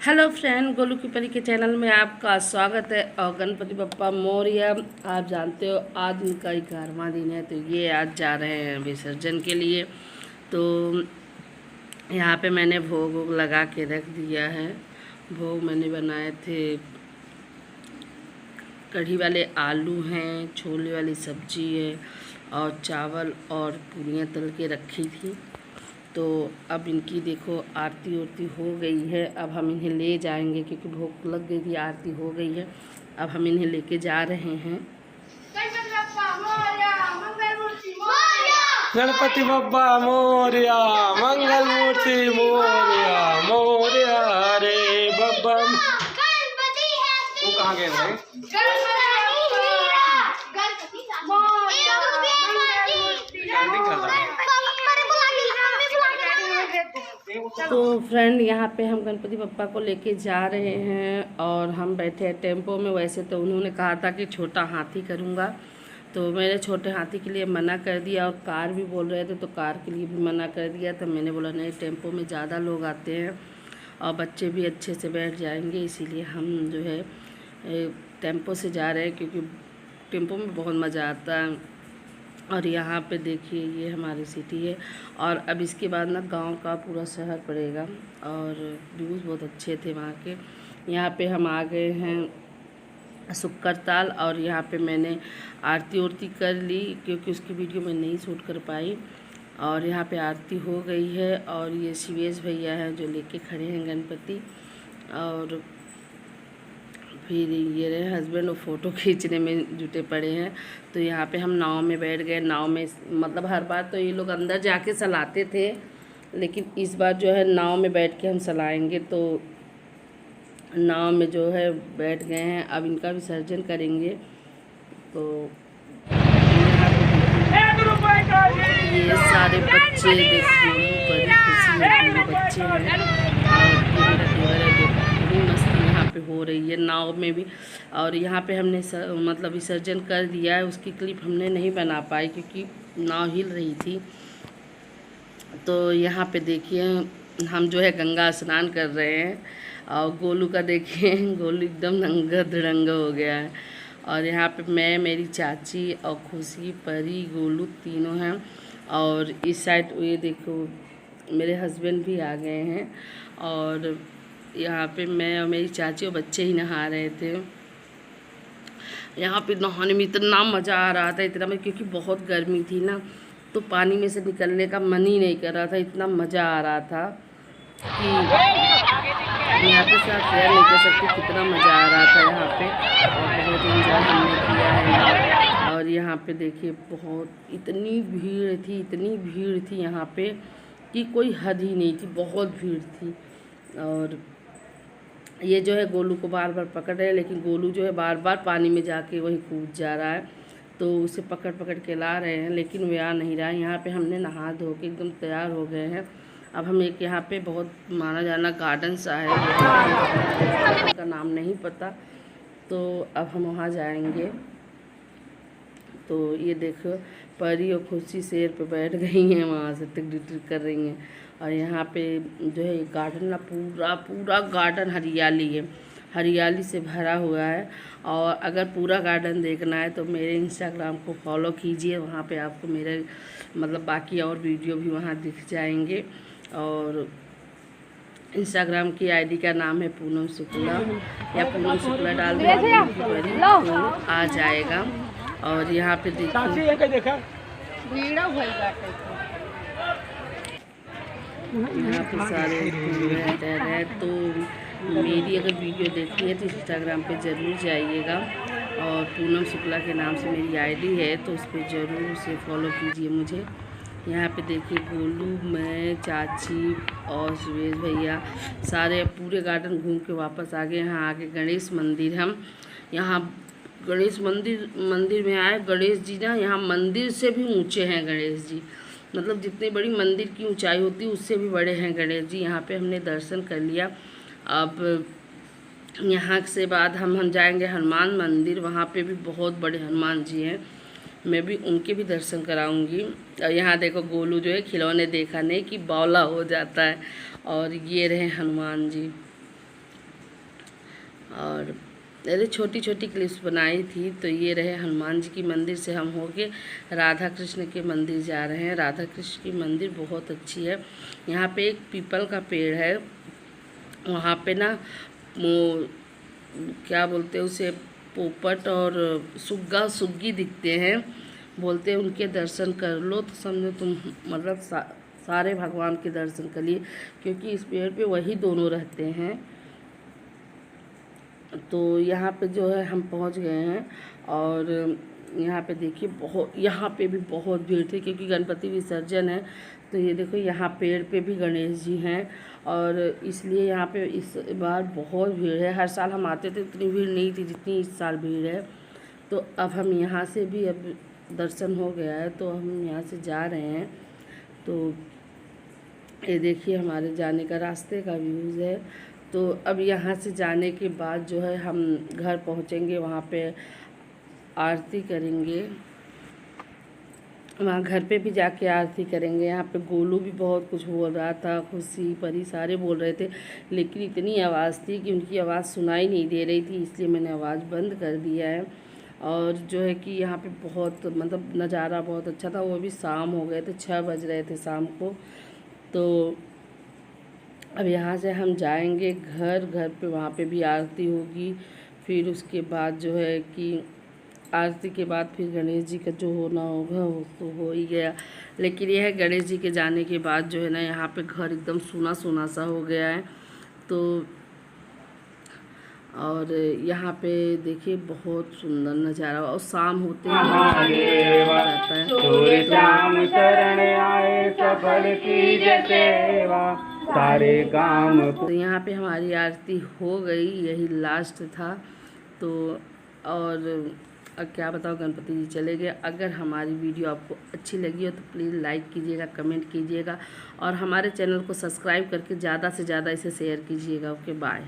Hello friend, Golu की परी के चैनल में आपका स्वागत है। और गणपति बप्पा मोरया, आप जानते हो आज उनका 11वां दिन है, तो ये आज जा रहे हैं विसर्जन के लिए। तो यहाँ पे मैंने भोग वोग लगा के रख दिया है। भोग मैंने बनाए थे, कढ़ी वाले आलू हैं, छोले वाली सब्जी है और चावल और पूरियाँ तल के रखी थी। तो अब इनकी देखो आरती उरती हो गई है। अब हम इन्हें ले जाएंगे क्योंकि भूख लग गई थी, आरती हो गई है। अब हम इन्हें लेके जा रहे हैं। गणपति बप्पा मोरया, मंगल मूर्ति मोरया, मोरया रे बप्पा। वो कहाँ गए हैं? तो फ्रेंड, यहाँ पे हम गणपति बप्पा को लेके जा रहे हैं और हम बैठे हैं टेम्पो में। वैसे तो उन्होंने कहा था कि छोटा हाथी करूँगा, तो मैंने छोटे हाथी के लिए मना कर दिया। और कार भी बोल रहे थे तो कार के लिए भी मना कर दिया। तो मैंने बोला नहीं, टेम्पो में ज़्यादा लोग आते हैं और बच्चे भी अच्छे से बैठ जाएंगे, इसीलिए हम जो है टेम्पो से जा रहे हैं क्योंकि टेम्पो में बहुत मज़ा आता है। और यहाँ पे देखिए ये हमारी सिटी है। और अब इसके बाद ना गांव का पूरा शहर पड़ेगा और व्यूज़ बहुत अच्छे थे वहाँ के। यहाँ पे हम आ गए हैं सुक्करताल और यहाँ पे मैंने आरती उरती कर ली क्योंकि उसकी वीडियो मैं नहीं शूट कर पाई। और यहाँ पे आरती हो गई है और ये शिवेश भैया हैं जो लेके खड़े हैं गणपति। और फिर ये रहे हस्बैंड, वो फ़ोटो खींचने में जुटे पड़े हैं। तो यहाँ पे हम नाव में बैठ गए। नाव में मतलब हर बार तो ये लोग अंदर जाके सलाते थे, लेकिन इस बार जो है नाव में बैठ के हम सलाएंगे। तो नाव में जो है बैठ गए हैं, अब इनका विसर्जन करेंगे। तो ये सारे बच्चे देखिए, बड़ी खुशी है, बच्चे हैं। पे हो रही है नाव में भी। और यहाँ पे हमने मतलब विसर्जन कर दिया है, उसकी क्लिप हमने नहीं बना पाई क्योंकि नाव हिल रही थी। तो यहाँ पे देखिए हम जो है गंगा स्नान कर रहे हैं और गोलू का देखिए गोलू एकदम नंगा धड़ंगा हो गया है। और यहाँ पे मैं, मेरी चाची और खुशी, परी, गोलू तीनों हैं। और इस साइड ये देखो मेरे हस्बैंड भी आ गए हैं। और यहाँ पे मैं और मेरी चाची और बच्चे ही नहा रहे थे। यहाँ पे नहाने में इतना मज़ा आ रहा था, इतना क्योंकि बहुत गर्मी थी ना, तो पानी में से निकलने का मन ही नहीं कर रहा था। इतना मज़ा आ रहा था कि मैं आपके साथ शेयर नहीं कर सकती कितना मज़ा आ रहा था यहाँ पे। और बहुत इंजॉय हमने किया है। और यहाँ पे देखिए बहुत इतनी भीड़ थी यहाँ पे कि कोई हद ही नहीं थी, बहुत भीड़ थी। और ये जो है गोलू को बार बार पकड़ रहे हैं, लेकिन गोलू जो है बार बार पानी में जाके वही कूद जा रहा है। तो उसे पकड़ पकड़ के ला रहे हैं, लेकिन वो आ नहीं रहा है। यहाँ पे हमने नहा धो के एकदम तैयार हो गए हैं। अब हम एक यहाँ पे बहुत माना जाना गार्डन सा है, का नाम नहीं पता, तो अब हम वहाँ जाएंगे। तो ये देखो परी और खुशी शेर पे बैठ गई हैं, वहाँ से टिक कर रही हैं। और यहाँ पे जो है गार्डन ना पूरा गार्डन हरियाली है, हरियाली से भरा हुआ है। और अगर पूरा गार्डन देखना है तो मेरे इंस्टाग्राम को फॉलो कीजिए, वहाँ पे आपको मेरे मतलब बाकी और वीडियो भी वहाँ दिख जाएंगे। और इंस्टाग्राम की आईडी का नाम है पूनम शुक्ला, या पूनम शुक्ला डाल देंगे तो आ जाएगा। और यहाँ पे देखिए यहाँ पे सारे रहते हैं। तो मेरी अगर वीडियो देखनी है तो इंस्टाग्राम पे ज़रूर जाइएगा और पूनम शुक्ला के नाम से मेरी आईडी है, तो उस पर ज़रूर से फॉलो कीजिए मुझे। यहाँ पे देखिए गोलू, मैं, चाची और सुरेश भैया सारे पूरे गार्डन घूम के वापस आ गए। यहाँ आके गणेश मंदिर, हम यहाँ गणेश मंदिर में आए। गणेश जी ना यहाँ मंदिर से भी ऊँचे हैं गणेश जी, मतलब जितनी बड़ी मंदिर की ऊंचाई होती है उससे भी बड़े हैं गणेश जी। यहाँ पे हमने दर्शन कर लिया। अब यहाँ से बाद हम जाएंगे हनुमान मंदिर, वहाँ पे भी बहुत बड़े हनुमान जी हैं, मैं भी उनके भी दर्शन कराऊंगी। और यहाँ देखो गोलू जो है खिलौने देखा नहीं कि बौला हो जाता है। और ये रहे हनुमान जी, और मैंने छोटी छोटी क्लिप्स बनाई थी। तो ये रहे हनुमान जी की मंदिर से हम होके राधा कृष्ण के मंदिर जा रहे हैं। राधा कृष्ण की मंदिर बहुत अच्छी है। यहाँ पे एक पीपल का पेड़ है, वहाँ पे ना वो क्या बोलते हैं उसे, पोपट और सुग्गा सुग्गी दिखते हैं। बोलते हैं उनके दर्शन कर लो तो समझो तुम मतलब सारे भगवान के दर्शन कर लिए, क्योंकि इस पेड़ पे वही दोनों रहते हैं। तो यहाँ पे जो है हम पहुँच गए हैं और यहाँ पे देखिए यहाँ पे भी बहुत भीड़ थी, क्योंकि गणपति विसर्जन है। तो ये देखो यहाँ पेड़ पे भी गणेश जी हैं, और इसलिए यहाँ पे इस बार बहुत भीड़ है। हर साल हम आते थे इतनी भीड़ नहीं थी जितनी इस साल भीड़ है। तो अब हम यहाँ से भी अब दर्शन हो गया है तो हम यहाँ से जा रहे हैं। तो ये देखिए हमारे जाने का रास्ते का व्यूज़ है। तो अब यहाँ से जाने के बाद जो है हम घर पहुँचेंगे, वहाँ पे आरती करेंगे, वहाँ घर पे भी जाके आरती करेंगे। यहाँ पे गोलू भी बहुत कुछ बोल रहा था, खुशी परी सारे बोल रहे थे, लेकिन इतनी आवाज़ थी कि उनकी आवाज़ सुनाई नहीं दे रही थी, इसलिए मैंने आवाज़ बंद कर दिया है। और जो है कि यहाँ पे बहुत मतलब नज़ारा बहुत अच्छा था। वो भी शाम हो गए थे, 6 बज रहे थे शाम को। तो अब यहाँ से हम जाएंगे घर पे वहाँ पे भी आरती होगी। फिर उसके बाद जो है कि आरती के बाद फिर गणेश जी का जो होना होगा वो तो हो ही गया। लेकिन यह है गणेश जी के जाने के बाद जो है ना यहाँ पे घर एकदम सूना सूना सा हो गया है। तो और यहाँ पे देखिए बहुत सुंदर नज़ारा, और शाम होते ही जाता है। सारे काम तो यहाँ पे हमारी आरती हो गई, यही लास्ट था। तो और अब क्या बताओ, गणपति जी चले गए। अगर हमारी वीडियो आपको अच्छी लगी हो तो प्लीज़ लाइक कीजिएगा, कमेंट कीजिएगा, और हमारे चैनल को सब्सक्राइब करके ज़्यादा से ज़्यादा इसे शेयर कीजिएगा। Okay bye.